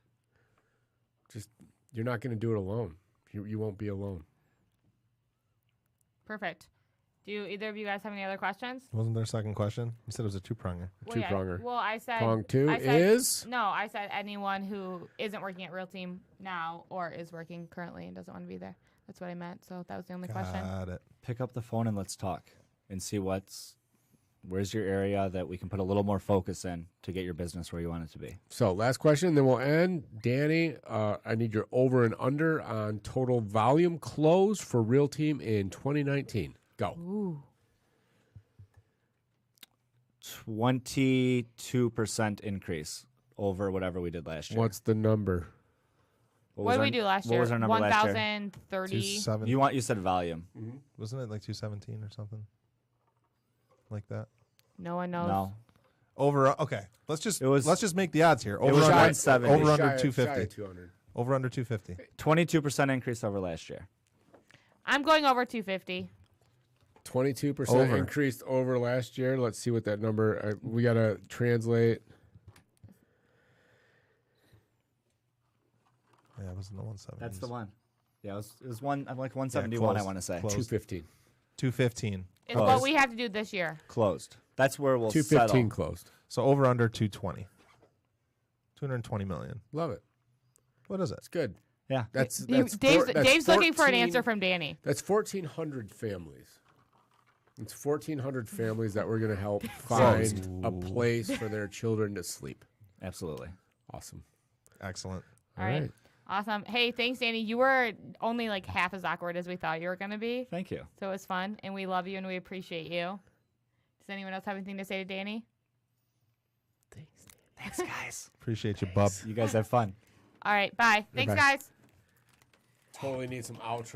Just, you're not going to do it alone. You won't be alone. Perfect. Do either of you guys have any other questions? Wasn't there a second question? You said it was a two-pronger. Two-pronger. Well, I said... Prong two I said, is? No, I said anyone who isn't working at Real Team now or is working currently and doesn't want to be there. That's what I meant. So that was the only question. Got it. Pick up the phone and let's talk and see where's your area that we can put a little more focus in to get your business where you want it to be. So last question, then we'll end. Danny, I need your over and under on total volume close for Real Team in 2019. Go. Ooh. 22% increase over whatever we did last year. What's the number? What did we do last year? What was our number last year? 1,030. 270. You said volume. Mm-hmm. Wasn't it like 217 or something like that? No one knows. No. Over. Okay. Let's just make the odds here. It was 170. Over under Shy 250. of 200. Over under 250. 22% increase over last year. I'm going over 250. 22% Over. increased over last year. Let's see what that number. We got to translate. Yeah, it was in the 170s. That's the one. Yeah, it was one. I'm like 171. close. I want to say Close. 215. 215. It's Close. what we have to do this year. closed. That's where we'll 215 settle. closed. So over under 220. 220 million. Love it. What is it? It's good. Yeah. That's Dave's that's looking for an 14 answer from Danny. That's 1,400 families. It's 1,400 families that we're going to help find a place for their children to sleep. Absolutely. Awesome. Excellent. All right. Awesome. Hey, thanks, Danny. You were only like half as awkward as we thought you were going to be. Thank you. So it was fun, and we love you, and we appreciate you. Does anyone else have anything to say to Danny? Thanks, guys. Appreciate you, bub. You guys have fun. All right. Bye. Thanks, Bye. guys. Totally need some outro.